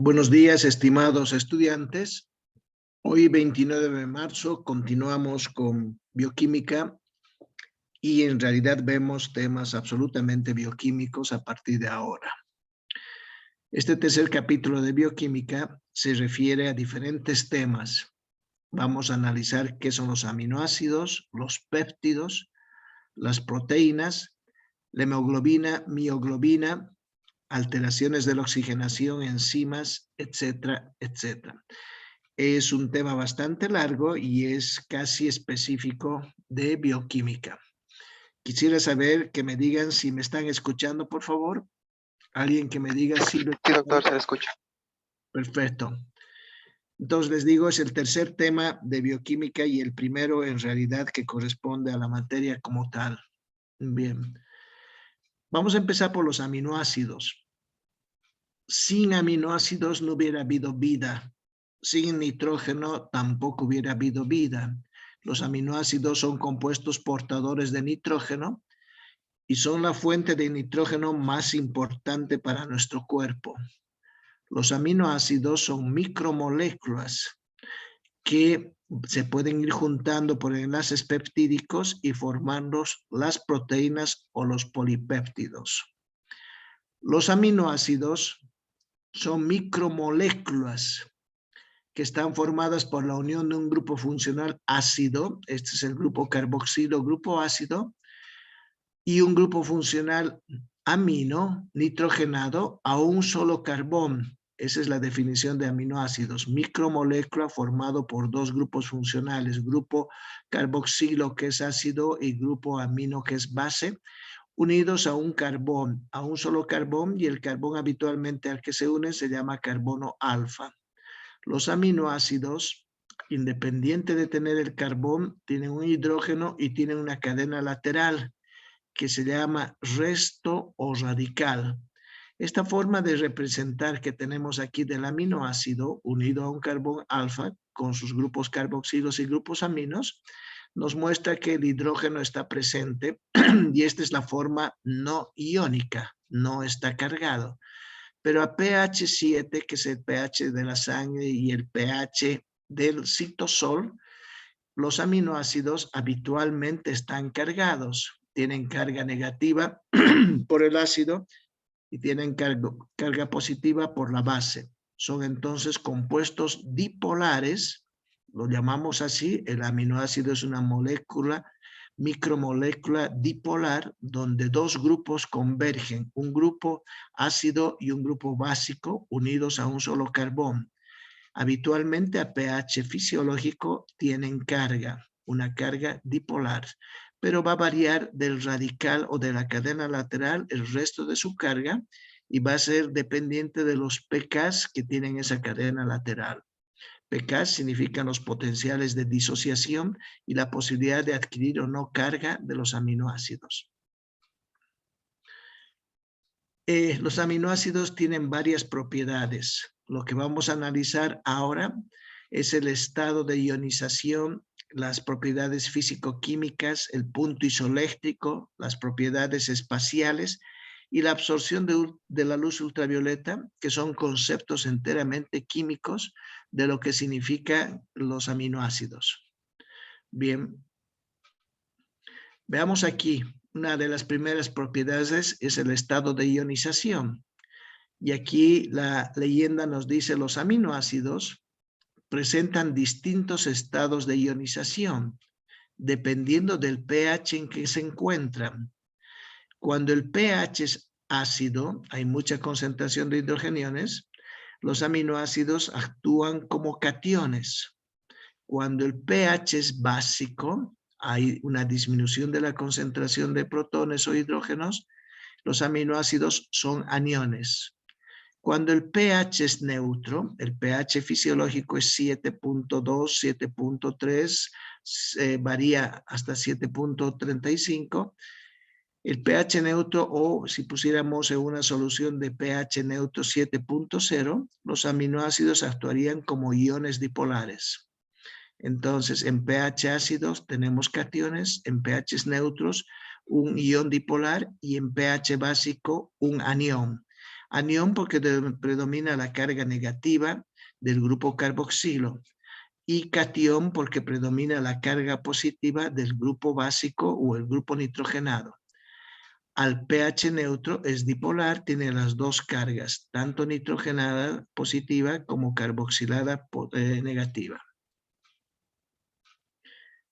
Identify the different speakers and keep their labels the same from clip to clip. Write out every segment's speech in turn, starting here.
Speaker 1: Buenos días, estimados estudiantes. Hoy, 29 de marzo, continuamos con bioquímica y en realidad vemos temas absolutamente bioquímicos a partir de ahora. Este tercer capítulo de bioquímica se refiere a diferentes temas. Vamos a analizar qué son los aminoácidos, los péptidos, las proteínas, la hemoglobina, mioglobina, alteraciones de la oxigenación, enzimas, etcétera, etcétera. Es un tema bastante largo y es casi específico de bioquímica. Quisiera saber que me digan si me están escuchando, por favor. Alguien que me diga si lo...
Speaker 2: Sí, doctor, se le escucha.
Speaker 1: Perfecto. Entonces les digo, es el tercer tema de bioquímica y el primero en realidad que corresponde a la materia como tal. Bien. Vamos a empezar por los aminoácidos. Sin aminoácidos no hubiera habido vida. Sin nitrógeno tampoco hubiera habido vida. Los aminoácidos son compuestos portadores de nitrógeno y son la fuente de nitrógeno más importante para nuestro cuerpo. Los aminoácidos son micromoléculas que se pueden ir juntando por enlaces peptídicos y formando las proteínas o los polipéptidos. Los aminoácidos son micromoléculas que están formadas por la unión de un grupo funcional ácido, este es el grupo carboxilo, grupo ácido, y un grupo funcional amino, nitrogenado, a un solo carbón. Esa es la definición de aminoácidos, micromolécula formado por dos grupos funcionales, grupo carboxilo que es ácido y grupo amino que es base, unidos a un carbón, a un solo carbón, y el carbón habitualmente al que se une se llama carbono alfa. Los aminoácidos, independiente de tener el carbón, tienen un hidrógeno y tienen una cadena lateral que se llama resto o radical. Esta forma de representar que tenemos aquí del aminoácido unido a un carbón alfa con sus grupos carboxilos y grupos aminos nos muestra que el hidrógeno está presente y esta es la forma no iónica, no está cargado. Pero a pH 7, que es el pH de la sangre y el pH del citosol, los aminoácidos habitualmente están cargados. Tienen carga negativa por el ácido y tienen carga positiva por la base. Son entonces compuestos dipolares, lo llamamos así. El aminoácido es una molécula, micromolécula dipolar, donde dos grupos convergen, un grupo ácido y un grupo básico unidos a un solo carbón. Habitualmente a pH fisiológico tienen carga, una carga dipolar, pero va a variar del radical o de la cadena lateral el resto de su carga y va a ser dependiente de los pKs que tienen esa cadena lateral. pKs significan los potenciales de disociación y la posibilidad de adquirir o no carga de los aminoácidos. Los aminoácidos tienen varias propiedades. Lo que vamos a analizar ahora es el estado de ionización, las propiedades físico-químicas, el punto isoeléctrico, las propiedades espaciales y la absorción de la luz ultravioleta, que son conceptos enteramente químicos de lo que significan los aminoácidos. Bien, veamos aquí. Una de las primeras propiedades es el estado de ionización. Y aquí la leyenda nos dice los aminoácidos presentan distintos estados de ionización dependiendo del pH en que se encuentran. Cuando el pH es ácido, hay mucha concentración de hidrogeniones, los aminoácidos actúan como cationes. Cuando el pH es básico, hay una disminución de la concentración de protones o hidrógenos, los aminoácidos son aniones. Cuando el pH es neutro, el pH fisiológico es 7.2, 7.3, varía hasta 7.35. El pH neutro, o si pusiéramos en una solución de pH neutro 7.0, los aminoácidos actuarían como iones dipolares. Entonces, en pH ácidos tenemos cationes, en pH neutros un ion dipolar y en pH básico un anión. Anión porque predomina la carga negativa del grupo carboxilo. Y catión porque predomina la carga positiva del grupo básico o el grupo nitrogenado. Al pH neutro es dipolar, tiene las dos cargas, tanto nitrogenada positiva como carboxilada negativa.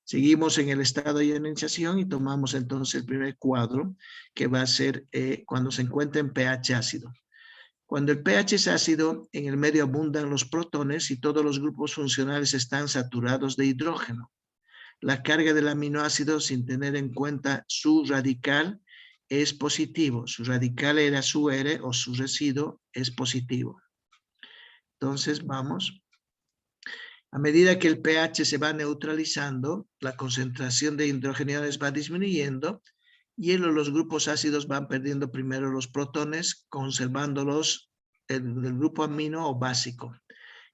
Speaker 1: Seguimos en el estado de ionización y tomamos entonces el primer cuadro, que va a ser cuando se encuentra en pH ácido. Cuando el pH es ácido, en el medio abundan los protones y todos los grupos funcionales están saturados de hidrógeno. La carga del aminoácido, sin tener en cuenta su radical, es positivo. Su radical era su R o su residuo es positivo. Entonces, vamos. A medida que el pH se va neutralizando, la concentración de hidrogeniones va disminuyendo y los grupos ácidos van perdiendo primero los protones, conservándolos en el grupo amino o básico.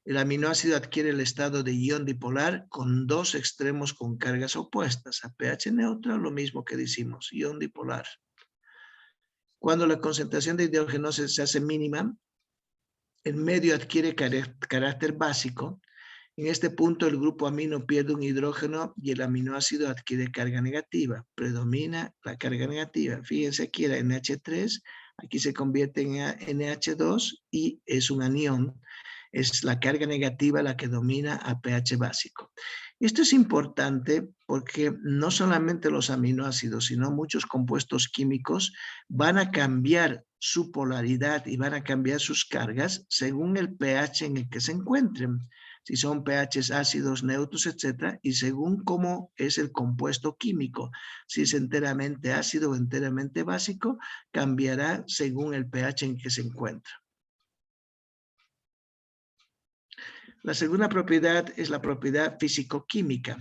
Speaker 1: El aminoácido adquiere el estado de ion dipolar con dos extremos con cargas opuestas. A pH neutro, lo mismo que decimos, ion dipolar. Cuando la concentración de hidrógeno se hace mínima, el medio adquiere carácter básico. En este punto, el grupo amino pierde un hidrógeno y el aminoácido adquiere carga negativa. Predomina la carga negativa. Fíjense aquí era NH3, aquí se convierte en NH2 y es un anión. Es la carga negativa la que domina a pH básico. Esto es importante porque no solamente los aminoácidos, sino muchos compuestos químicos van a cambiar su polaridad y van a cambiar sus cargas según el pH en el que se encuentren. Si son pHs ácidos, neutros, etc. Y según cómo es el compuesto químico. Si es enteramente ácido o enteramente básico, cambiará según el pH en que se encuentra. La segunda propiedad es la propiedad físico-química.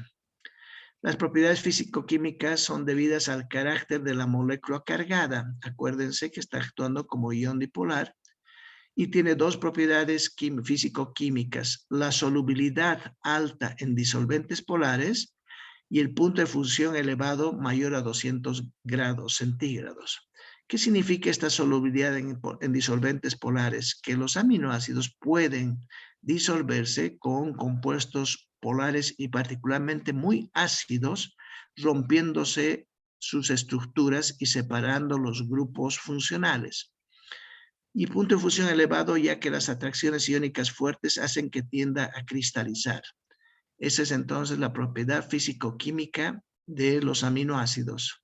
Speaker 1: Las propiedades físico-químicas son debidas al carácter de la molécula cargada. Acuérdense que está actuando como ion dipolar y tiene dos propiedades físico-químicas: la solubilidad alta en disolventes polares y el punto de fusión elevado mayor a 200 grados centígrados. ¿Qué significa esta solubilidad en disolventes polares? Que los aminoácidos pueden disolverse con compuestos polares y particularmente muy ácidos, rompiéndose sus estructuras y separando los grupos funcionales. Y punto de fusión elevado, ya que las atracciones iónicas fuertes hacen que tienda a cristalizar. Esa es entonces la propiedad físico-química de los aminoácidos.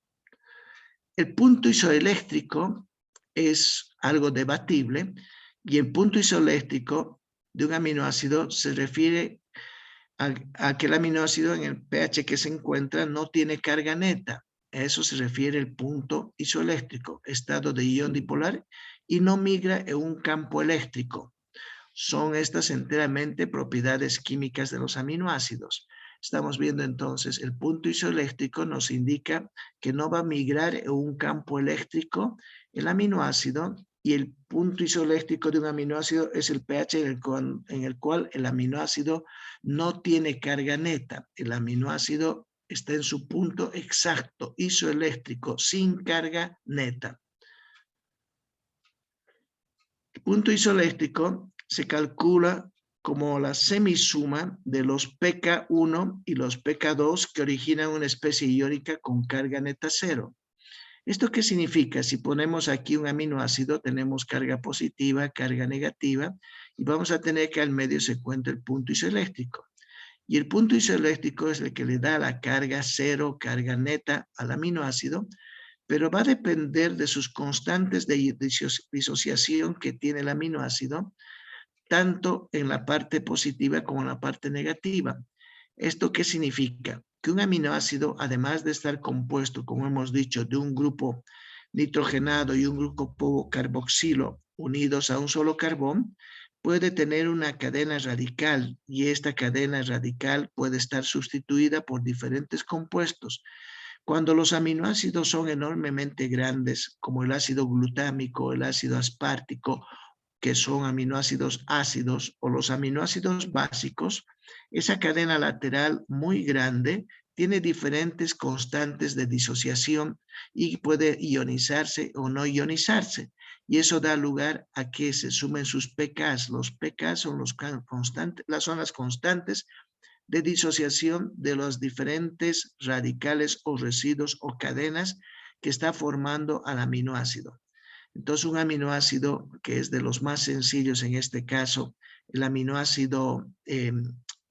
Speaker 1: El punto isoeléctrico es algo debatible y el punto isoeléctrico de un aminoácido se refiere a que el aminoácido en el pH que se encuentra no tiene carga neta. A eso se refiere el punto isoeléctrico, estado de ion dipolar, y no migra en un campo eléctrico. Son estas enteramente propiedades químicas de los aminoácidos. Estamos viendo entonces el punto isoeléctrico nos indica que no va a migrar en un campo eléctrico el aminoácido, y el punto isoeléctrico de un aminoácido es el pH en el cual el aminoácido no tiene carga neta. El aminoácido está en su punto exacto, isoeléctrico, sin carga neta. El punto isoeléctrico se calcula como la semisuma de los pK1 y los pK2 que originan una especie iónica con carga neta cero. ¿Esto qué significa? Si ponemos aquí un aminoácido, tenemos carga positiva, carga negativa, y vamos a tener que al medio se encuentra el punto isoeléctrico. Y el punto isoeléctrico es el que le da la carga cero, carga neta al aminoácido, pero va a depender de sus constantes de disociación que tiene el aminoácido, tanto en la parte positiva como en la parte negativa. ¿Esto qué significa? Que un aminoácido, además de estar compuesto, como hemos dicho, de un grupo nitrogenado y un grupo carboxilo unidos a un solo carbón, puede tener una cadena radical, y esta cadena radical puede estar sustituida por diferentes compuestos. Cuando los aminoácidos son enormemente grandes, como el ácido glutámico, el ácido aspartico, que son aminoácidos ácidos, o los aminoácidos básicos, esa cadena lateral muy grande tiene diferentes constantes de disociación y puede ionizarse o no ionizarse. y eso da lugar a que se sumen sus pKs. Los pKs son las constantes de disociación de los diferentes radicales o residuos o cadenas que está formando al aminoácido. Entonces, un aminoácido que es de los más sencillos en este caso, el aminoácido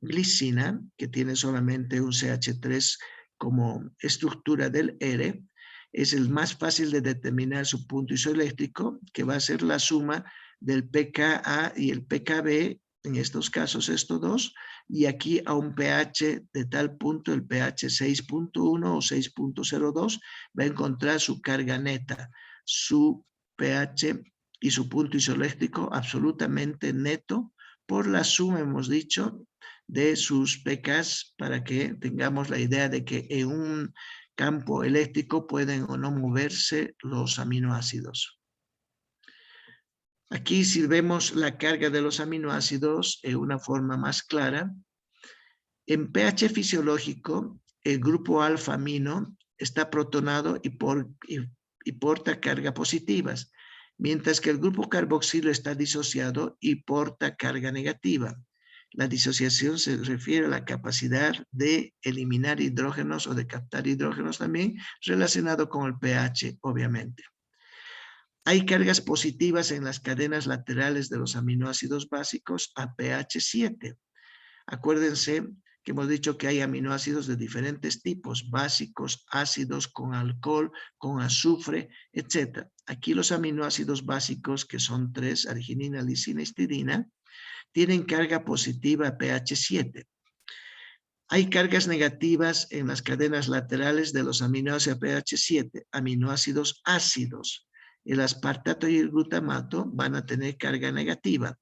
Speaker 1: glicina, que tiene solamente un CH3 como estructura del R, es el más fácil de determinar su punto isoeléctrico, que va a ser la suma del pKa y el pKb, en estos casos estos dos, y aquí a un pH de tal punto, el pH 6.1 o 6.02, va a encontrar su carga neta, su pH y su punto isoeléctrico absolutamente neto por la suma, hemos dicho, de sus pKs, para que tengamos la idea de que en un campo eléctrico pueden o no moverse los aminoácidos. Aquí, si vemos la carga de los aminoácidos en una forma más clara, en pH fisiológico, el grupo alfa-amino está protonado y porta carga positivas, mientras que el grupo carboxilo está disociado y porta carga negativa. La disociación se refiere a la capacidad de eliminar hidrógenos o de captar hidrógenos también, relacionado con el pH, obviamente. Hay cargas positivas en las cadenas laterales de los aminoácidos básicos a pH 7. Acuérdense que hemos dicho que hay aminoácidos de diferentes tipos, básicos, ácidos, con alcohol, con azufre, etc. Aquí los aminoácidos básicos, que son 3, arginina, lisina, histidina, tienen carga positiva a pH 7. Hay cargas negativas en las cadenas laterales de los aminoácidos a pH 7, aminoácidos ácidos. El aspartato y el glutamato van a tener carga negativa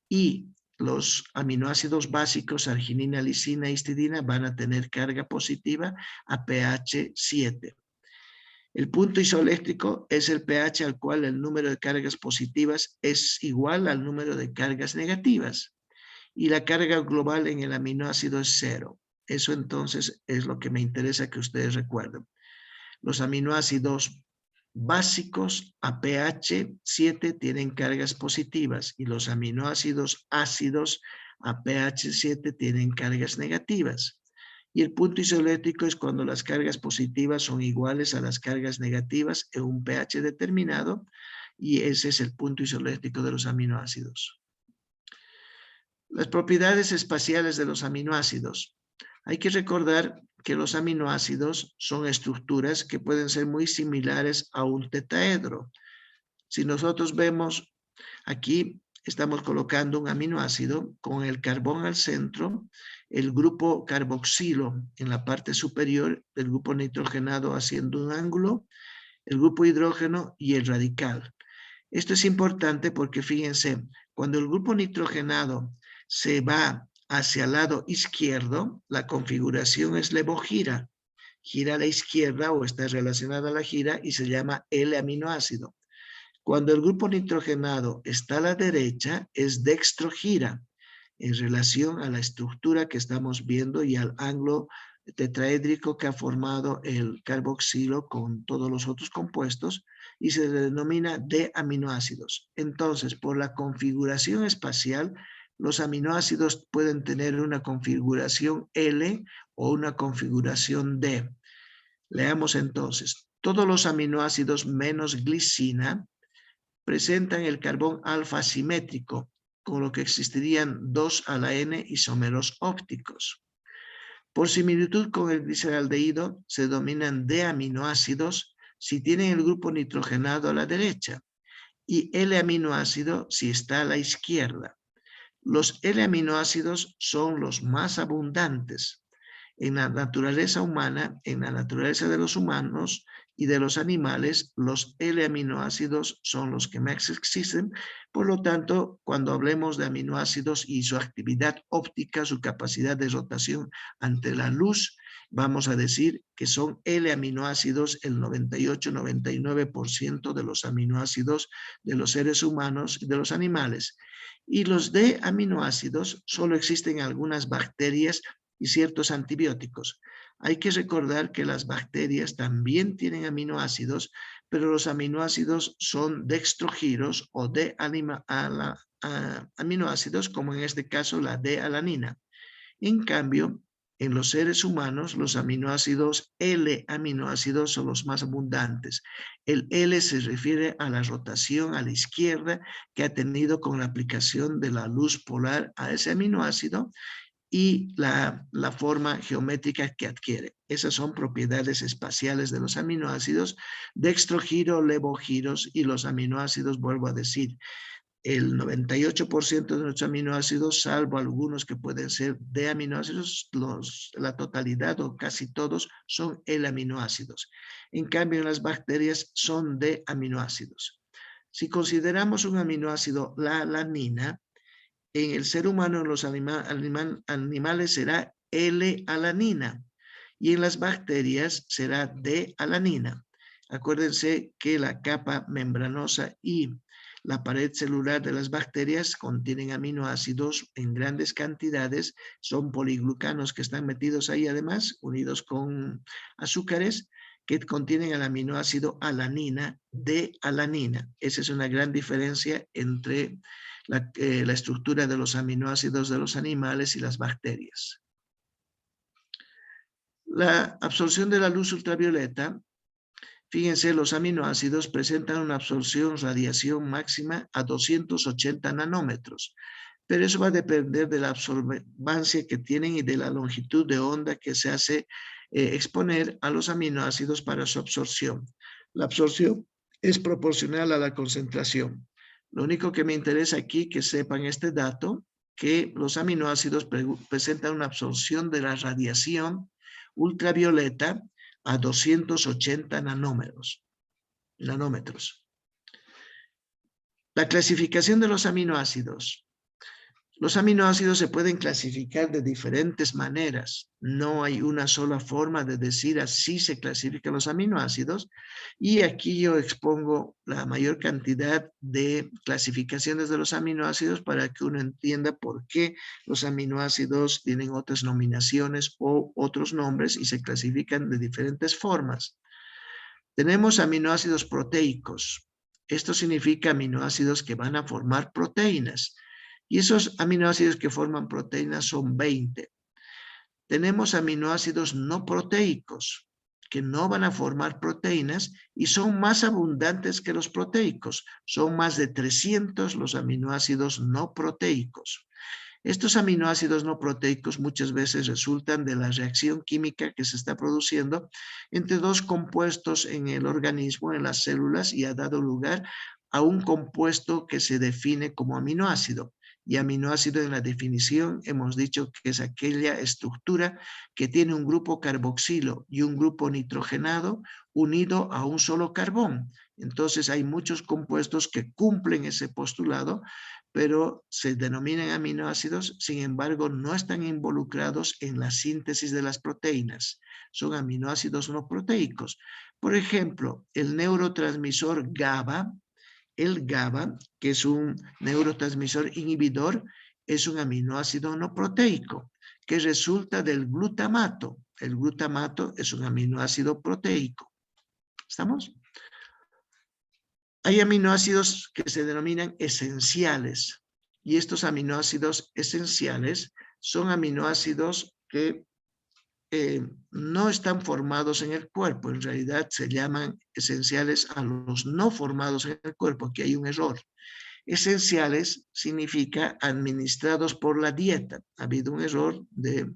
Speaker 1: y los aminoácidos básicos, arginina, lisina, histidina, van a tener carga positiva a pH 7. El punto isoeléctrico es el pH al cual el número de cargas positivas es igual al número de cargas negativas. Y la carga global en el aminoácido es 0. Eso entonces es lo que me interesa que ustedes recuerden. Los aminoácidos básicos a pH 7 tienen cargas positivas y los aminoácidos ácidos a pH 7 tienen cargas negativas. Y el punto isoeléctrico es cuando las cargas positivas son iguales a las cargas negativas en un pH determinado, y ese es el punto isoeléctrico de los aminoácidos. Las propiedades espaciales de los aminoácidos. Hay que recordar que los aminoácidos son estructuras que pueden ser muy similares a un tetraedro. Si nosotros vemos aquí, estamos colocando un aminoácido con el carbón al centro, el grupo carboxilo en la parte superior, el grupo nitrogenado haciendo un ángulo, el grupo hidrógeno y el radical. Esto es importante porque fíjense, cuando el grupo nitrogenado se va hacia el lado izquierdo, la configuración es levogira. Gira a la izquierda o está relacionada a la gira y se llama L-aminoácido. Cuando el grupo nitrogenado está a la derecha, es dextrogira en relación a la estructura que estamos viendo y al ángulo tetraédrico que ha formado el carboxilo con todos los otros compuestos, y se denomina D-aminoácidos. Entonces, por la configuración espacial, los aminoácidos pueden tener una configuración L o una configuración D. Leamos entonces. Todos los aminoácidos menos glicina presentan el carbón alfa simétrico, con lo que existirían 2 a la N isómeros ópticos. Por similitud con el gliceraldehído, se denominan D-aminoácidos si tienen el grupo nitrogenado a la derecha y L-aminoácido si está a la izquierda. Los L-aminoácidos son los más abundantes. En la naturaleza humana, en la naturaleza de los humanos y de los animales, los L-aminoácidos son los que más existen. Por lo tanto, cuando hablemos de aminoácidos y su actividad óptica, su capacidad de rotación ante la luz, vamos a decir que son L-aminoácidos el 98-99% de los aminoácidos de los seres humanos y de los animales. Y los D-aminoácidos solo existen en algunas bacterias y ciertos antibióticos. Hay que recordar que las bacterias también tienen aminoácidos, pero los aminoácidos son dextrogiros o aminoácidos, como en este caso la D-alanina. En cambio, en los seres humanos, los aminoácidos L-aminoácidos son los más abundantes. El L se refiere a la rotación a la izquierda que ha tenido con la aplicación de la luz polar a ese aminoácido y la forma geométrica que adquiere. Esas son propiedades espaciales de los aminoácidos, dextrogiro, levogiros, y los aminoácidos, vuelvo a decir, el 98% de nuestros aminoácidos, salvo algunos que pueden ser de aminoácidos, la totalidad o casi todos son L-aminoácidos. En cambio, en las bacterias son de aminoácidos. Si consideramos un aminoácido, la alanina, en el ser humano, en los animales será L-alanina y en las bacterias será D-alanina. Acuérdense que la capa membranosa y la pared celular de las bacterias contienen aminoácidos en grandes cantidades, son poliglucanos que están metidos ahí además, unidos con azúcares que contienen el aminoácido alanina, D-alanina. Esa es una gran diferencia entre la estructura de los aminoácidos de los animales y las bacterias. La absorción de la luz ultravioleta, fíjense, los aminoácidos presentan una absorción radiación máxima a 280 nanómetros, pero eso va a depender de la absorbancia que tienen y de la longitud de onda que se hace exponer a los aminoácidos para su absorción. La absorción es proporcional a la concentración. Lo único que me interesa aquí que sepan este dato, que los aminoácidos presentan una absorción de la radiación ultravioleta a 280 nanómetros. La clasificación de los aminoácidos. Los aminoácidos se pueden clasificar de diferentes maneras. No hay una sola forma de decir así se clasifican los aminoácidos. Y aquí yo expongo la mayor cantidad de clasificaciones de los aminoácidos para que uno entienda por qué los aminoácidos tienen otras nominaciones o otros nombres y se clasifican de diferentes formas. Tenemos aminoácidos proteicos. Esto significa aminoácidos que van a formar proteínas. Y esos aminoácidos que forman proteínas son 20. Tenemos aminoácidos no proteicos, que no van a formar proteínas y son más abundantes que los proteicos. Son más de 300 los aminoácidos no proteicos. Estos aminoácidos no proteicos muchas veces resultan de la reacción química que se está produciendo entre dos compuestos en el organismo, en las células, y ha dado lugar a un compuesto que se define como aminoácido. Y aminoácido en la definición hemos dicho que es aquella estructura que tiene un grupo carboxilo y un grupo nitrogenado unido a un solo carbón. Entonces hay muchos compuestos que cumplen ese postulado, pero se denominan aminoácidos, sin embargo no están involucrados en la síntesis de las proteínas. Son aminoácidos no proteicos. Por ejemplo, el neurotransmisor GABA, el GABA, que es un neurotransmisor inhibidor, es un aminoácido no proteico que resulta del glutamato. El glutamato es un aminoácido proteico. ¿Estamos? Hay aminoácidos que se denominan esenciales y estos aminoácidos esenciales son aminoácidos que no están formados en el cuerpo. En realidad se llaman esenciales a los no formados en el cuerpo. Aquí hay un error. Esenciales significa administrados por la dieta. Ha habido un error de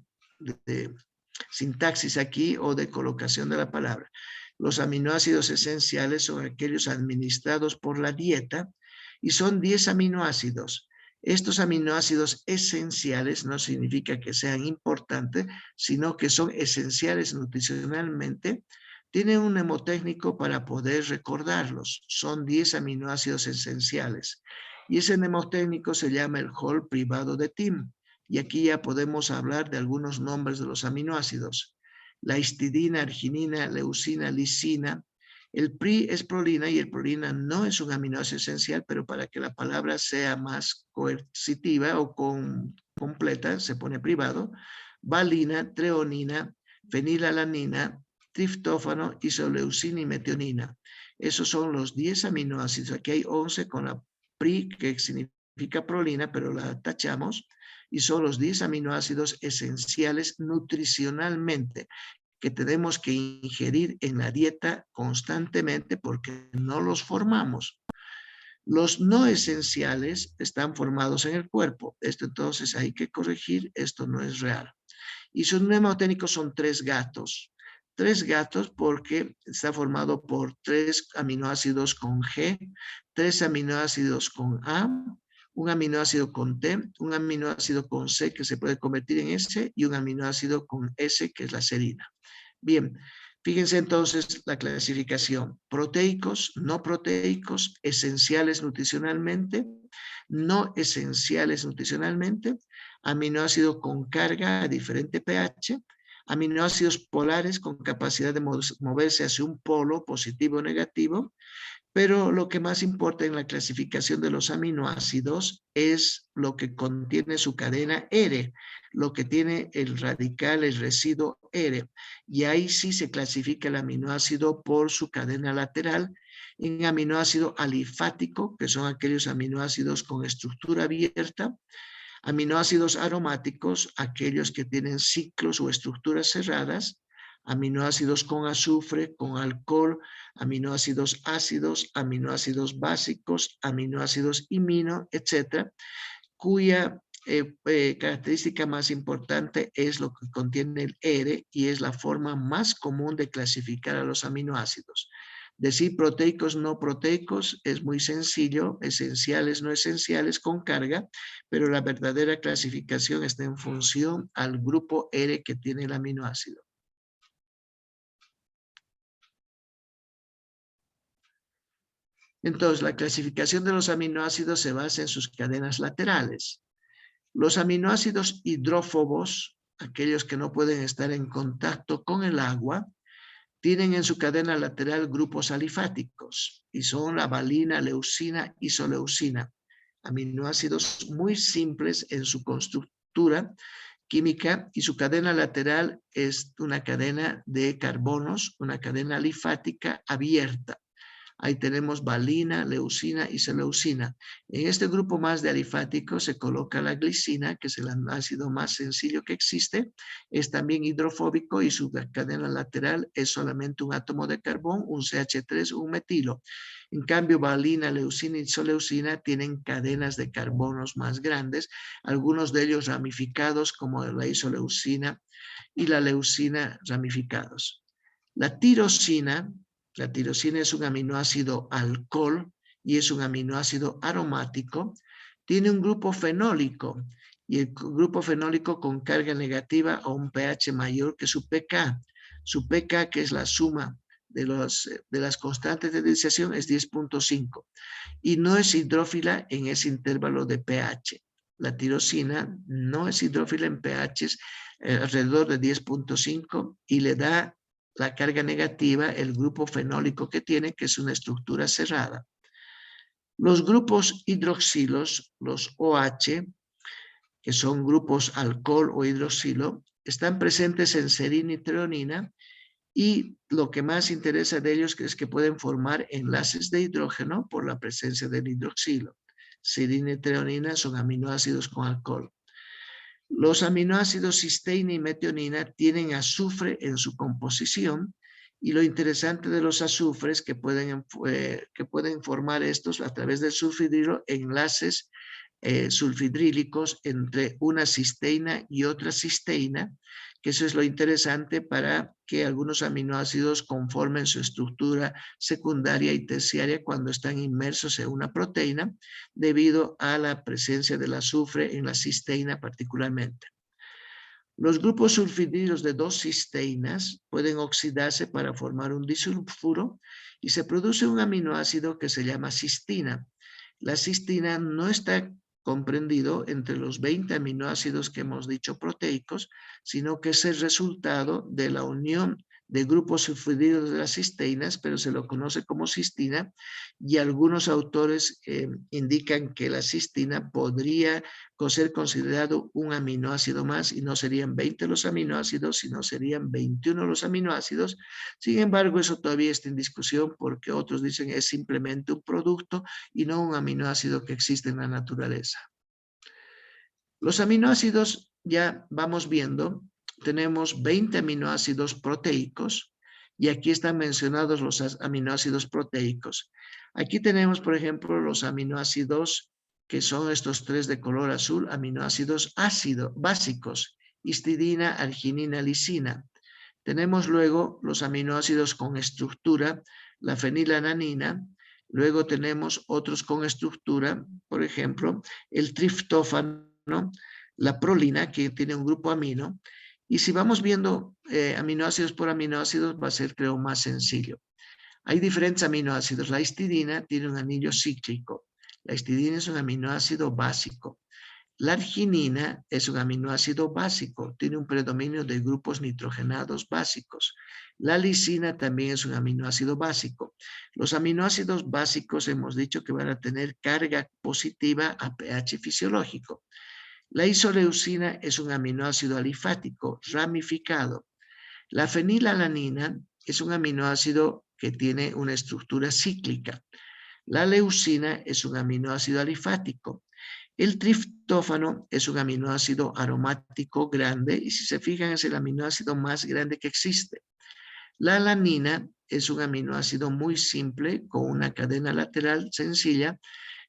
Speaker 1: sintaxis aquí o de colocación de la palabra. Los aminoácidos esenciales son aquellos administrados por la dieta y son 10 aminoácidos. Estos aminoácidos esenciales no significa que sean importantes, sino que son esenciales nutricionalmente. Tienen un mnemotécnico para poder recordarlos. Son 10 aminoácidos esenciales. Y ese mnemotécnico se llama el Hall privado de Tim. Y aquí ya podemos hablar de algunos nombres de los aminoácidos. La histidina, arginina, leucina, lisina. El PRI es prolina y el prolina no es un aminoácido esencial, pero para que la palabra sea más coercitiva o completa, se pone privado. Valina, treonina, fenilalanina, triptófano, isoleucina y metionina. Esos son los 10 aminoácidos. Aquí hay 11 con la PRI, que significa prolina, pero la tachamos. Y son los 10 aminoácidos esenciales nutricionalmente que tenemos que ingerir en la dieta constantemente porque no los formamos. Los no esenciales están formados en el cuerpo. Esto entonces hay que corregir, esto no es real. Y sus mnemotécnicos son 3 gatos. 3 gatos porque está formado por 3 aminoácidos con G, 3 aminoácidos con A, un aminoácido con T, un aminoácido con C que se puede convertir en S y un aminoácido con S que es la serina. Bien, fíjense entonces la clasificación. Proteicos, no proteicos, esenciales nutricionalmente, no esenciales nutricionalmente, aminoácido con carga a diferente pH, aminoácidos polares con capacidad de moverse hacia un polo positivo o negativo, pero lo que más importa en la clasificación de los aminoácidos es lo que contiene su cadena R, lo que tiene el radical, el residuo R. Y ahí sí se clasifica el aminoácido por su cadena lateral en aminoácido alifático, que son aquellos aminoácidos con estructura abierta, aminoácidos aromáticos, aquellos que tienen ciclos o estructuras cerradas, aminoácidos con azufre, con alcohol, aminoácidos ácidos, aminoácidos básicos, aminoácidos imino, etcétera, cuya característica más importante es lo que contiene el R y es la forma más común de clasificar a los aminoácidos. Decir proteicos, no proteicos es muy sencillo, esenciales, no esenciales, con carga, pero la verdadera clasificación está en función al grupo R que tiene el aminoácido. Entonces, la clasificación de los aminoácidos se basa en sus cadenas laterales. Los aminoácidos hidrófobos, aquellos que no pueden estar en contacto con el agua, tienen en su cadena lateral grupos alifáticos y son la valina, leucina, isoleucina, aminoácidos muy simples en su constructura química y su cadena lateral es una cadena de carbonos, una cadena alifática abierta. Ahí tenemos valina, leucina y isoleucina. En este grupo más de alifáticos se coloca la glicina, que es el ácido más sencillo que existe. Es también hidrofóbico y su cadena lateral es solamente un átomo de carbón, un CH3, un metilo. En cambio, valina, leucina y isoleucina tienen cadenas de carbonos más grandes, algunos de ellos ramificados como la isoleucina y la leucina ramificados. La tirosina es un aminoácido alcohol y es un aminoácido aromático. Tiene un grupo fenólico y el grupo fenólico con carga negativa a un pH mayor que su pK. Su pK, que es la suma de las constantes de disociación, es 10.5 y no es hidrófila en ese intervalo de pH. La tirosina no es hidrófila en pHs alrededor de 10.5 y le da la carga negativa, el grupo fenólico que tiene, que es una estructura cerrada. Los grupos hidroxilos, los OH, que son grupos alcohol o hidroxilo, están presentes en serina y treonina y lo que más interesa de ellos es que pueden formar enlaces de hidrógeno por la presencia del hidroxilo. Serina y treonina son aminoácidos con alcohol. Los aminoácidos cisteína y metionina tienen azufre en su composición y lo interesante de los azufres que pueden formar estos a través del sulfidrilo enlaces sulfidrílicos entre una cisteína y otra cisteína, que eso es lo interesante para que algunos aminoácidos conformen su estructura secundaria y terciaria cuando están inmersos en una proteína, debido a la presencia del azufre en la cisteína particularmente. Los grupos sulfidrilos de dos cisteínas pueden oxidarse para formar un disulfuro y se produce un aminoácido que se llama cistina. La cistina no está comprendido entre los 20 aminoácidos que hemos dicho proteicos, sino que es el resultado de la unión de grupos sulfurilos de las cisteínas, pero se lo conoce como cistina, y algunos autores indican que la cistina podría ser considerado un aminoácido más, y no serían 20 los aminoácidos, sino serían 21 los aminoácidos. Sin embargo, eso todavía está en discusión porque otros dicen es simplemente un producto y no un aminoácido que existe en la naturaleza. Los aminoácidos, ya vamos viendo, tenemos 20 aminoácidos proteicos y aquí están mencionados los aminoácidos proteicos. Aquí tenemos, por ejemplo, los aminoácidos que son estos tres de color azul, aminoácidos básicos, histidina, arginina, lisina. Tenemos luego los aminoácidos con estructura, la fenilalanina. Luego tenemos otros con estructura, por ejemplo, el triptófano, la prolina, que tiene un grupo amino. Y si vamos viendo aminoácidos por aminoácidos, va a ser, creo, más sencillo. Hay diferentes aminoácidos. La histidina tiene un anillo cíclico. La histidina es un aminoácido básico. La arginina es un aminoácido básico, tiene un predominio de grupos nitrogenados básicos. La lisina también es un aminoácido básico. Los aminoácidos básicos hemos dicho que van a tener carga positiva a pH fisiológico. La isoleucina es un aminoácido alifático ramificado. La fenilalanina es un aminoácido que tiene una estructura cíclica. La leucina es un aminoácido alifático. El triptófano es un aminoácido aromático grande y si se fijan es el aminoácido más grande que existe. La alanina es un aminoácido muy simple con una cadena lateral sencilla.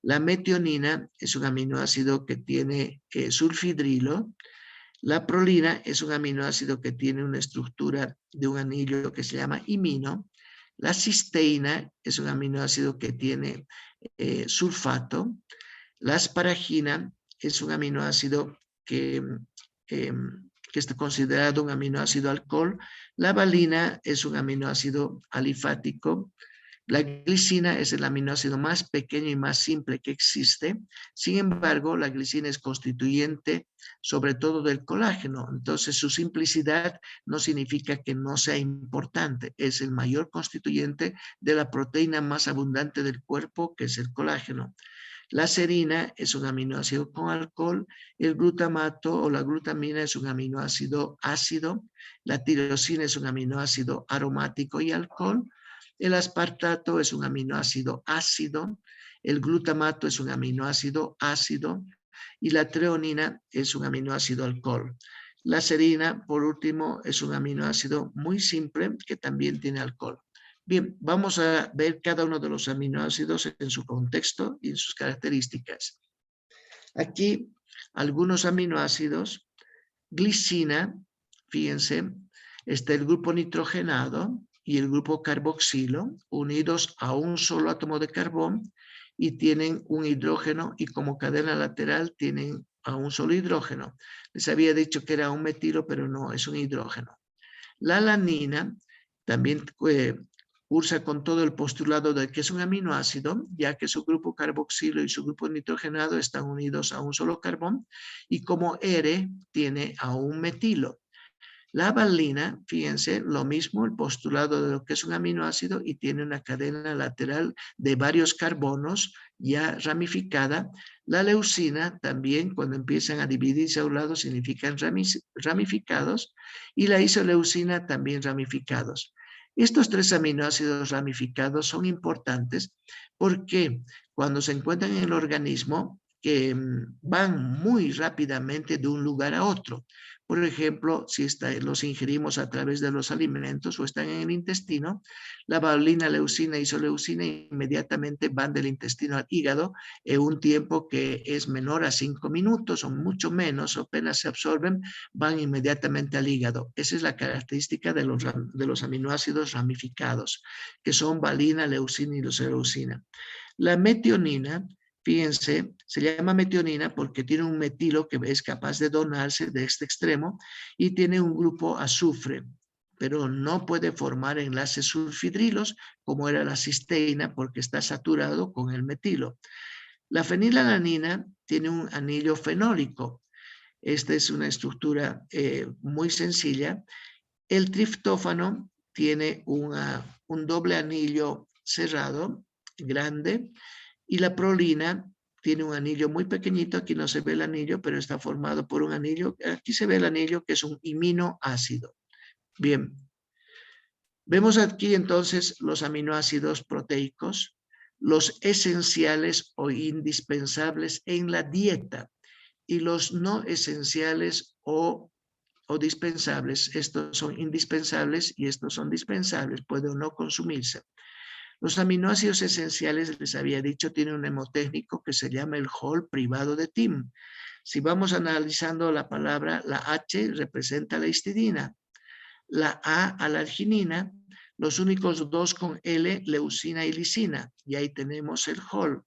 Speaker 1: La metionina es un aminoácido que tiene sulfidrilo. La prolina es un aminoácido que tiene una estructura de un anillo que se llama imino. La cisteína es un aminoácido que tiene sulfato. La asparagina es un aminoácido que está considerado un aminoácido alcohol. La valina es un aminoácido alifático. La glicina es el aminoácido más pequeño y más simple que existe. Sin embargo, la glicina es constituyente sobre todo del colágeno. Entonces, su simplicidad no significa que no sea importante. Es el mayor constituyente de la proteína más abundante del cuerpo, que es el colágeno. La serina es un aminoácido con alcohol, el glutamato o la glutamina es un aminoácido ácido, la tirosina es un aminoácido aromático y alcohol, el aspartato es un aminoácido ácido, el glutamato es un aminoácido ácido y la treonina es un aminoácido alcohol. La serina, por último, es un aminoácido muy simple que también tiene alcohol. Bien, vamos a ver cada uno de los aminoácidos en su contexto y en sus características. Aquí, algunos aminoácidos, glicina, fíjense, está el grupo nitrogenado y el grupo carboxilo unidos a un solo átomo de carbón y tienen un hidrógeno y como cadena lateral tienen a un solo hidrógeno. Les había dicho que era un metilo, pero no, es un hidrógeno. La alanina también cursa con todo el postulado de que es un aminoácido, ya que su grupo carboxilo y su grupo nitrogenado están unidos a un solo carbón y como R tiene a un metilo. La valina, fíjense, lo mismo, el postulado de lo que es un aminoácido y tiene una cadena lateral de varios carbonos ya ramificada. La leucina también, cuando empiezan a dividirse a un lado, significan ramificados y la isoleucina también ramificados. Estos tres aminoácidos ramificados son importantes porque cuando se encuentran en el organismo van muy rápidamente de un lugar a otro. Por ejemplo, si los ingerimos a través de los alimentos o están en el intestino, la valina, leucina, isoleucina inmediatamente van del intestino al hígado en un tiempo que es menor a 5 minutos o mucho menos, o apenas se absorben, van inmediatamente al hígado. Esa es la característica de los aminoácidos ramificados, que son valina, leucina y isoleucina. La metionina, fíjense, se llama metionina porque tiene un metilo que es capaz de donarse de este extremo y tiene un grupo azufre, pero no puede formar enlaces sulfidrilos como era la cisteína porque está saturado con el metilo. La fenilalanina tiene un anillo fenólico. Esta es una estructura muy sencilla. El triptófano tiene un doble anillo cerrado, grande, y la prolina tiene un anillo muy pequeñito. Aquí no se ve el anillo, pero está formado por un anillo. Aquí se ve el anillo, que es un aminoácido. Bien. Vemos aquí entonces los aminoácidos proteicos, los esenciales o indispensables en la dieta, y los no esenciales o dispensables. Estos son indispensables y estos son dispensables, puede o no consumirse. Los aminoácidos esenciales, les había dicho, tienen un mnemotécnico que se llama el Hall privado de Tim. Si vamos analizando la palabra, la H representa la histidina, la A la arginina, los únicos dos con L, leucina y lisina, y ahí tenemos el Hall.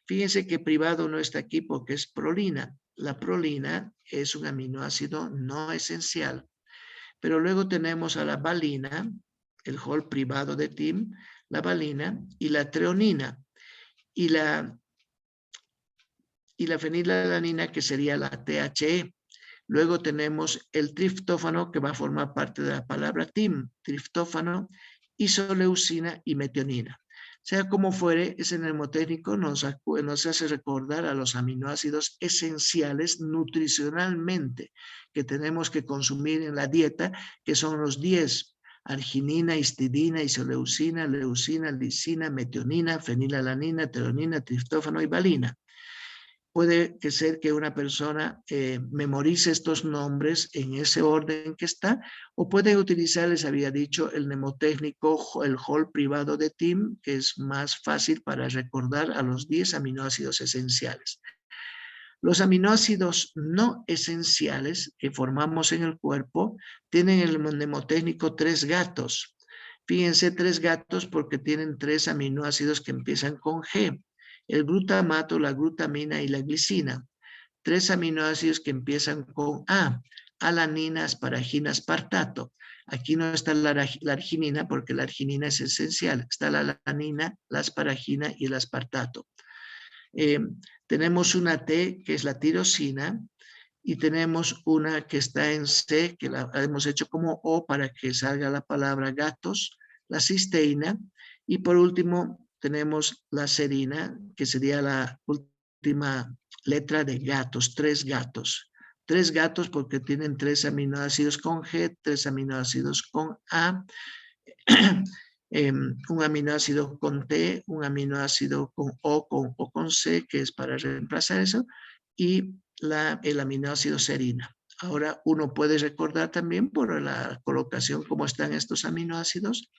Speaker 1: Fíjense que privado no está aquí porque es prolina. La prolina es un aminoácido no esencial. Pero luego tenemos a la valina, el Hall privado de Tim, la valina y la treonina. Y la fenilalanina, que sería la THE. Luego tenemos el triptófano, que va a formar parte de la palabra Tim, triptófano, isoleucina y metionina. Sea como fuere, ese mnemotécnico nos hace recordar a los aminoácidos esenciales nutricionalmente que tenemos que consumir en la dieta, que son los 10: arginina, histidina, isoleucina, leucina, lisina, metionina, fenilalanina, treonina, triptófano y valina. Puede ser que una persona memorice estos nombres en ese orden que está, o puede utilizar, les había dicho, el mnemotécnico, el Hall privado de Tim, que es más fácil para recordar a los 10 aminoácidos esenciales. Los aminoácidos no esenciales que formamos en el cuerpo tienen el mnemotécnico 3 gatos. Fíjense, 3 gatos porque tienen 3 aminoácidos que empiezan con G: el glutamato, la glutamina y la glicina. 3 aminoácidos que empiezan con A: alanina, asparagina, aspartato. Aquí no está la arginina porque la arginina es esencial. Está la alanina, la asparagina y el aspartato. Tenemos una T, que es la tirosina, y tenemos una que está en C, que la hemos hecho como O para que salga la palabra gatos, la cisteína, y por último tenemos la serina, que sería la última letra de gatos, 3 gatos. 3 gatos porque tienen 3 aminoácidos con G, 3 aminoácidos con A, un aminoácido con T, un aminoácido con O con C, que es para reemplazar eso, y el aminoácido serina. Ahora uno puede recordar también por la colocación cómo están estos aminoácidos: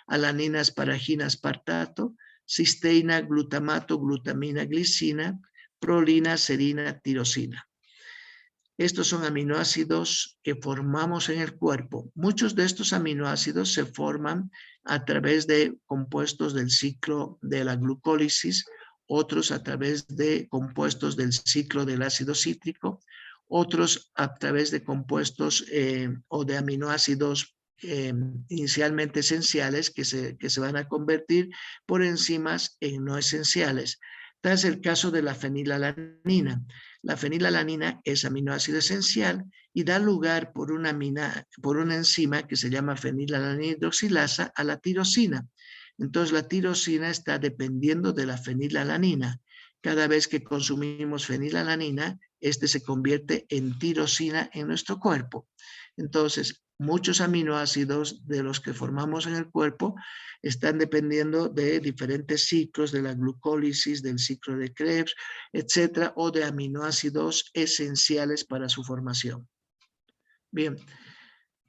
Speaker 1: alanina, asparagina, aspartato, cisteína, glutamato, glutamina, glicina, prolina, serina, tirosina. Estos son aminoácidos que formamos en el cuerpo. Muchos de estos aminoácidos se forman a través de compuestos del ciclo de la glucólisis, otros a través de compuestos del ciclo del ácido cítrico, otros a través de compuestos o de aminoácidos inicialmente esenciales que se van a convertir por enzimas en no esenciales. Tal es el caso de la fenilalanina. La fenilalanina es aminoácido esencial y da lugar por una enzima que se llama fenilalanina hidroxilasa a la tirosina. Entonces la tirosina está dependiendo de la fenilalanina. Cada vez que consumimos fenilalanina, este se convierte en tirosina en nuestro cuerpo. Entonces, muchos aminoácidos de los que formamos en el cuerpo están dependiendo de diferentes ciclos, de la glucólisis, del ciclo de Krebs, etcétera, o de aminoácidos esenciales para su formación. Bien,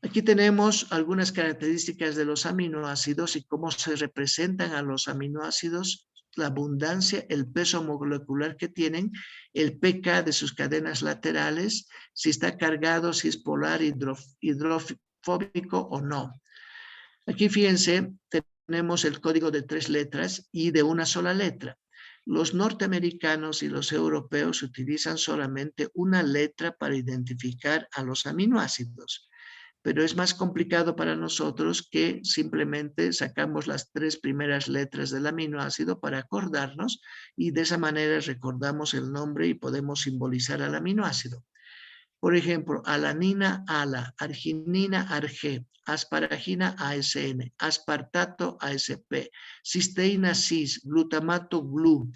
Speaker 1: aquí tenemos algunas características de los aminoácidos y cómo se representan a los aminoácidos: la abundancia, el peso molecular que tienen, el pK de sus cadenas laterales, si está cargado, si es polar, hidrofóbico o no. Aquí fíjense, tenemos el código de 3 letras y de una sola letra. Los norteamericanos y los europeos utilizan solamente una letra para identificar a los aminoácidos, pero es más complicado para nosotros que simplemente sacamos las 3 primeras letras del aminoácido para acordarnos, y de esa manera recordamos el nombre y podemos simbolizar al aminoácido. Por ejemplo, alanina, ALA, arginina, ARG, asparagina, ASN, aspartato, ASP, cisteína, CIS, glutamato, GLU,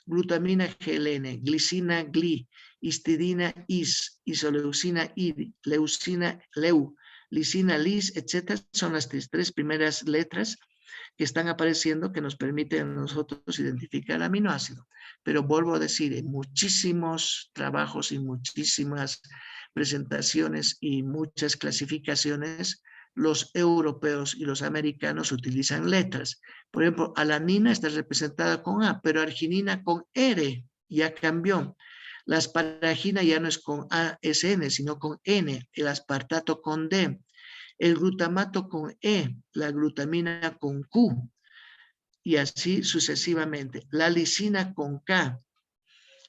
Speaker 1: glutamina, GLN, glicina, GLI, histidina, IS, isoleucina, ID, leucina, LEU, lisina, LIS, etcétera. Son las tres primeras letras que están apareciendo que nos permiten a nosotros identificar el aminoácido. Pero vuelvo a decir, en muchísimos trabajos y muchísimas presentaciones y muchas clasificaciones, los europeos y los americanos utilizan letras. Por ejemplo, alanina está representada con A, pero arginina con R, ya cambió. La asparagina ya no es con ASN, sino con N, el aspartato con D, el glutamato con E, la glutamina con Q, y así sucesivamente. La lisina con K.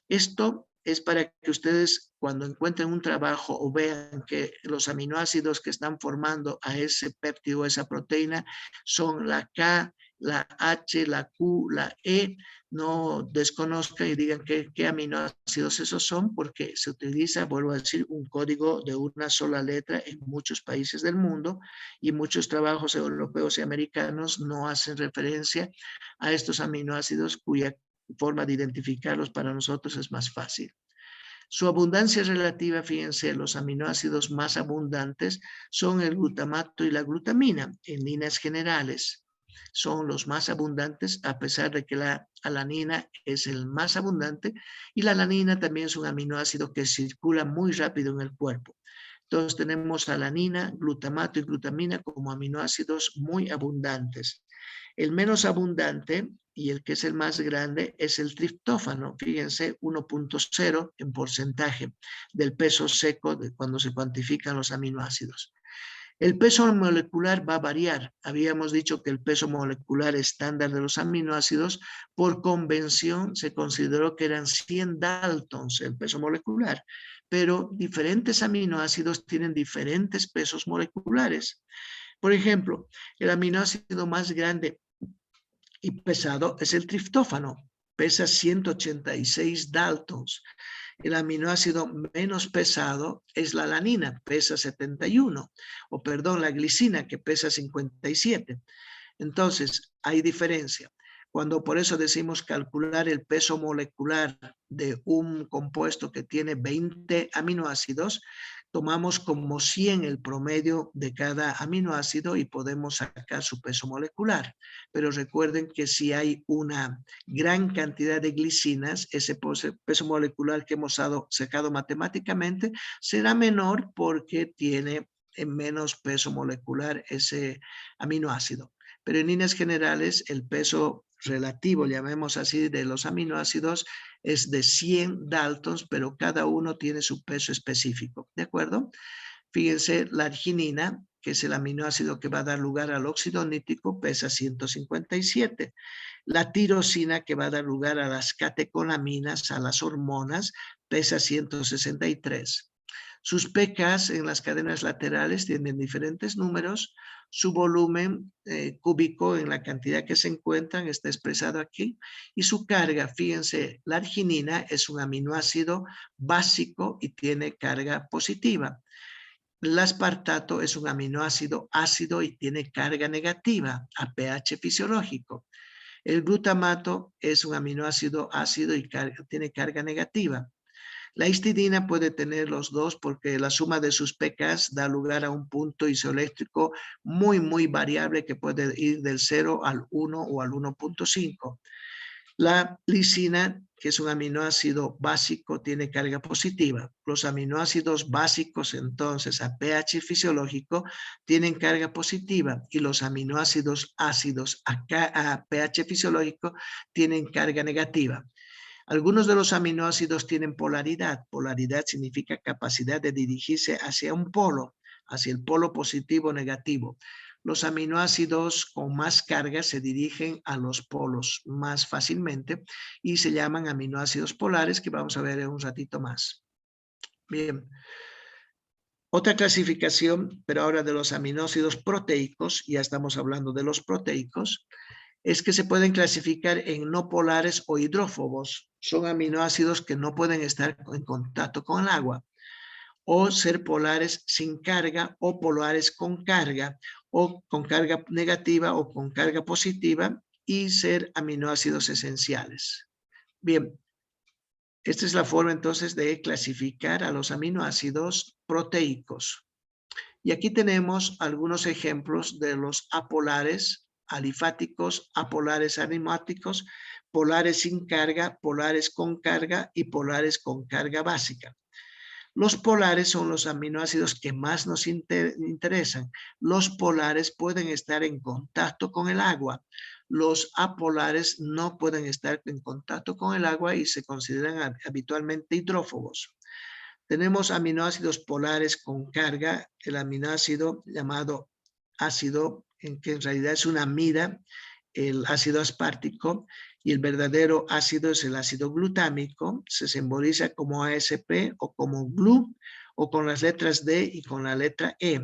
Speaker 1: Esto es para que ustedes cuando encuentren un trabajo o vean que los aminoácidos que están formando a ese péptido, esa proteína, son la K, la H, la Q, la E, no desconozcan y digan qué aminoácidos esos son, porque se utiliza, vuelvo a decir, un código de una sola letra en muchos países del mundo y muchos trabajos europeos y americanos no hacen referencia a estos aminoácidos cuya forma de identificarlos para nosotros es más fácil. Su abundancia relativa, fíjense, los aminoácidos más abundantes son el glutamato y la glutamina, en líneas generales. Son los más abundantes, a pesar de que la alanina es el más abundante, y la alanina también es un aminoácido que circula muy rápido en el cuerpo. Entonces tenemos alanina, glutamato y glutamina como aminoácidos muy abundantes. El menos abundante y el que es el más grande es el triptófano, fíjense, 1.0 en porcentaje del peso seco de cuando se cuantifican los aminoácidos. El peso molecular va a variar. Habíamos dicho que el peso molecular estándar de los aminoácidos, por convención, se consideró que eran 100 Daltons el peso molecular, pero diferentes aminoácidos tienen diferentes pesos moleculares. Por ejemplo, el aminoácido más grande y pesado es el triptófano, pesa 186 Daltons. El aminoácido menos pesado es la alanina, pesa 71, o perdón, la glicina, que pesa 57. Entonces, hay diferencia. Cuando por eso decimos calcular el peso molecular de un compuesto que tiene 20 aminoácidos, tomamos como 100 el promedio de cada aminoácido y podemos sacar su peso molecular. Pero recuerden que si hay una gran cantidad de glicinas, ese peso molecular que hemos sacado matemáticamente será menor porque tiene menos peso molecular ese aminoácido. Pero en líneas generales, el peso relativo, llamemos así, de los aminoácidos es de 100 Daltons, pero cada uno tiene su peso específico, ¿de acuerdo? Fíjense, la arginina, que es el aminoácido que va a dar lugar al óxido nítrico, pesa 157. La tirosina, que va a dar lugar a las catecolaminas, a las hormonas, pesa 163. Sus pKs en las cadenas laterales tienen diferentes números. Su volumen cúbico en la cantidad que se encuentran está expresado aquí. Y su carga, fíjense, la arginina es un aminoácido básico y tiene carga positiva. El aspartato es un aminoácido ácido y tiene carga negativa a pH fisiológico. El glutamato es un aminoácido ácido y tiene carga negativa. La histidina puede tener los dos porque la suma de sus pKs da lugar a un punto isoeléctrico muy variable que puede ir del 0 al 1 o al 1.5. La lisina, que es un aminoácido básico, tiene carga positiva. Los aminoácidos básicos, entonces, a pH fisiológico, tienen carga positiva y los aminoácidos ácidos a pH fisiológico tienen carga negativa. Algunos de los aminoácidos tienen polaridad. Polaridad significa capacidad de dirigirse hacia un polo, hacia el polo positivo o negativo. Los aminoácidos con más carga se dirigen a los polos más fácilmente y se llaman aminoácidos polares, que vamos a ver en un ratito más. Bien. Otra clasificación, pero ahora de los aminoácidos proteicos, ya estamos hablando de los proteicos, es que se pueden clasificar en no polares o hidrófobos. Son aminoácidos que no pueden estar en contacto con el agua. o ser polares sin carga o polares con carga o con carga negativa o con carga positiva y ser aminoácidos esenciales. Bien, esta es la forma entonces de clasificar a los aminoácidos proteicos. Y aquí tenemos algunos ejemplos de los apolares, alifáticos, apolares aromáticos, polares sin carga, polares con carga y polares con carga básica. Los polares son los aminoácidos que más nos interesan. Los polares pueden estar en contacto con el agua. Los apolares no pueden estar en contacto con el agua y se consideran habitualmente hidrófobos. Tenemos aminoácidos polares con carga, el aminoácido llamado ácido, en que en realidad es una amida, el ácido aspartico, y el verdadero ácido es el ácido glutámico, se simboliza como ASP o como GLU, o con las letras D y con la letra E.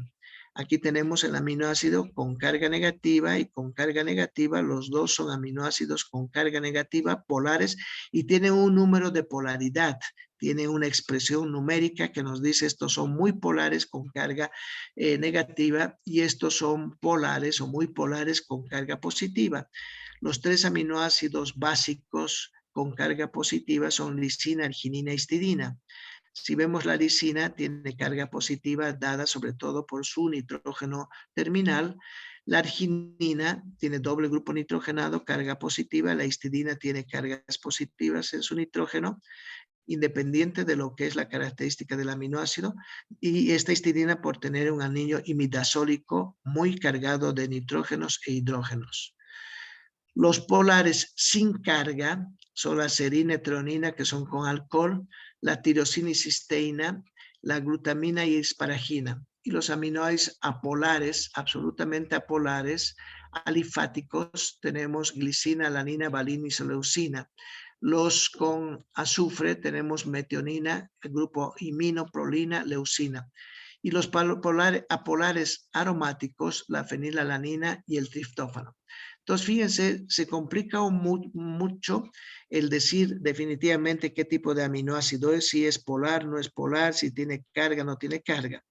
Speaker 1: Aquí tenemos el aminoácido con carga negativa y con carga negativa, los dos son aminoácidos con carga negativa, polares, y tienen un número de polaridad, tiene una expresión numérica que nos dice estos son muy polares con carga negativa y estos son polares o muy polares con carga positiva. Los tres aminoácidos básicos con carga positiva son lisina, arginina y histidina. Si vemos la lisina, tiene carga positiva dada sobre todo por su nitrógeno terminal. La arginina tiene doble grupo nitrogenado, carga positiva. La histidina tiene cargas positivas en su nitrógeno, independiente de lo que es la característica del aminoácido. Y esta histidina por tener un anillo imidazólico muy cargado de nitrógenos e hidrógenos. Los polares sin carga son la serina y treonina, que son con alcohol, la tirosina y cisteína, la glutamina y asparagina. Y los aminoácidos apolares, absolutamente apolares, alifáticos, tenemos glicina, alanina, valina y isoleucina. Los con azufre tenemos metionina, el grupo imino, prolina, leucina. Y los apolares aromáticos, la fenilalanina y el triptófano. Entonces, fíjense, se complica mucho el decir definitivamente qué tipo de aminoácido es, si es polar, no es polar, si tiene carga, no tiene carga.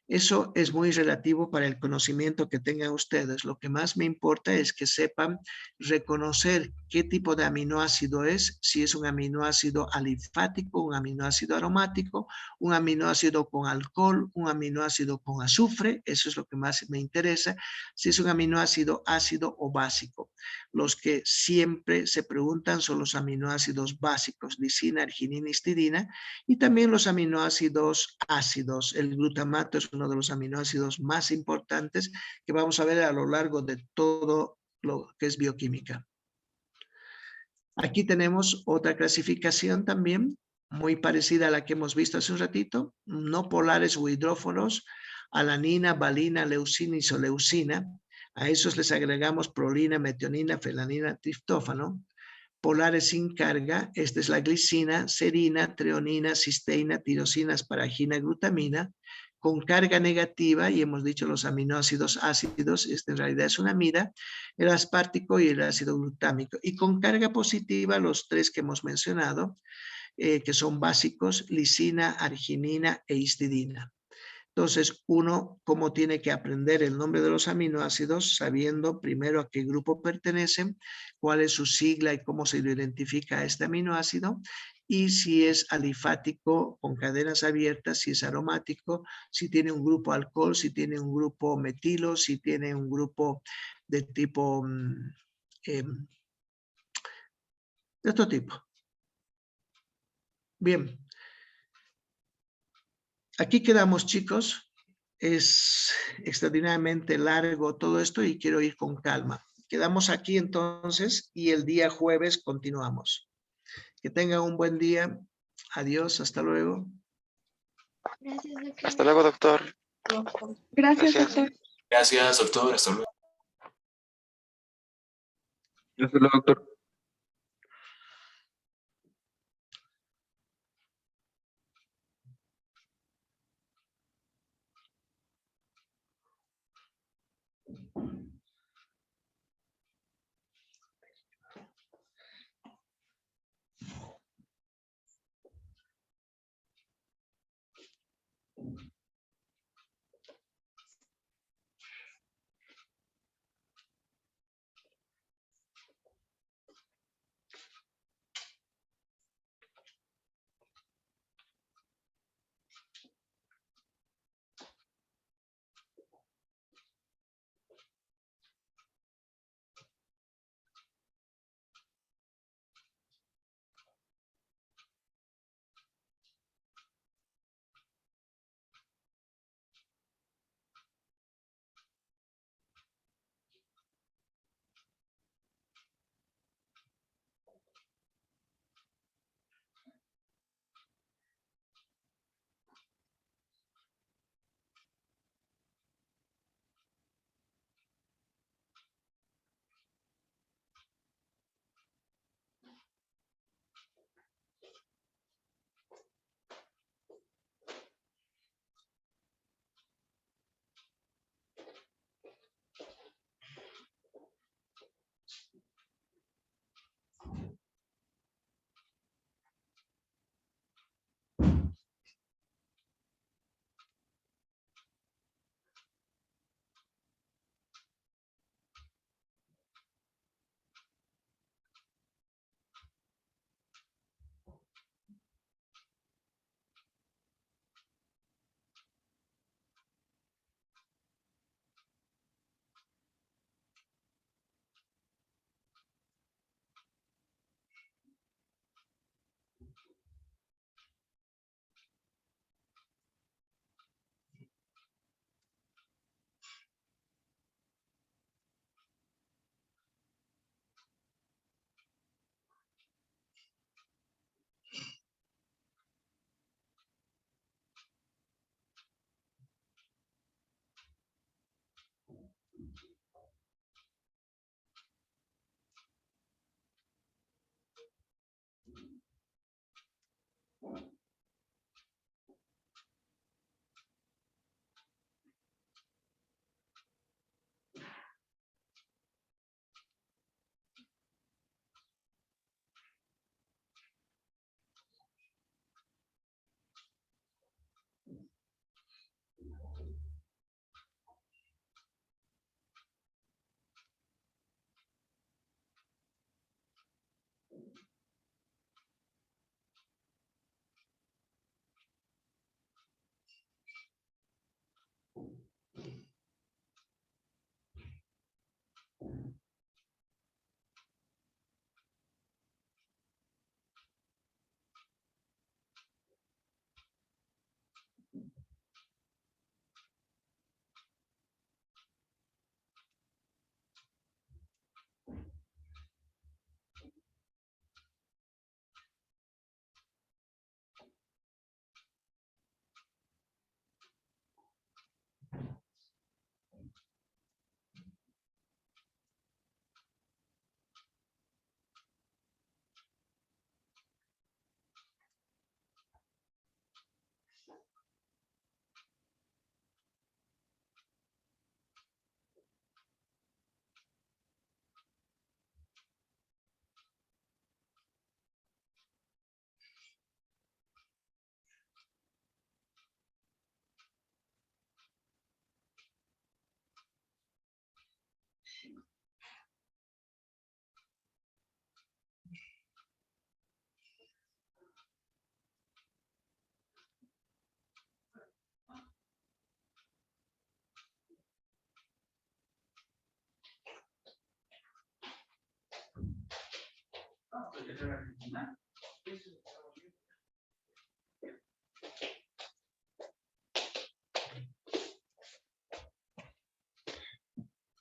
Speaker 1: Eso es muy relativo para el conocimiento que tengan ustedes. Lo que más me importa es que sepan reconocer qué tipo de aminoácido es, si es un aminoácido alifático, un aminoácido aromático, un aminoácido con alcohol, un aminoácido con azufre, eso es lo que más me interesa, si es un aminoácido ácido o básico. Los que siempre se preguntan son los aminoácidos básicos, lisina, arginina, histidina, y también los aminoácidos ácidos. El glutamato es uno de los aminoácidos más importantes que vamos a ver a lo largo de todo lo que es bioquímica. Aquí tenemos otra clasificación también, muy parecida a la que hemos visto hace un ratito, no polares o hidrófonos, alanina, valina, leucina y isoleucina. A esos les agregamos prolina, metionina, felanina, triptófano. Polares sin carga, esta es la glicina, serina, treonina, cisteína, tirosina, asparagina, glutamina. Con carga negativa, y hemos dicho los aminoácidos ácidos, esta en realidad es una amida, el aspartico y el ácido glutámico. Y con carga positiva, los tres que hemos mencionado, que son básicos, lisina, arginina e histidina. Entonces, uno, ¿cómo tiene que aprender el nombre de los aminoácidos? Sabiendo primero a qué grupo pertenecen, cuál es su sigla y cómo se lo identifica a este aminoácido, y si es alifático con cadenas abiertas, si es aromático, si tiene un grupo alcohol, si tiene un grupo metilo, si tiene un grupo de tipo, de otro tipo. Bien. Aquí quedamos, chicos. Es extraordinariamente largo todo esto y quiero ir con calma. Quedamos aquí entonces y el día jueves continuamos. Que tengan un buen día. Adiós, hasta luego.
Speaker 2: Gracias, doctor.
Speaker 3: Hasta luego, doctor.
Speaker 2: Gracias,
Speaker 3: Gracias.
Speaker 2: doctor.
Speaker 4: Gracias, doctor. Hasta luego.
Speaker 5: Hasta luego, doctor.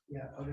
Speaker 1: Ya, ahora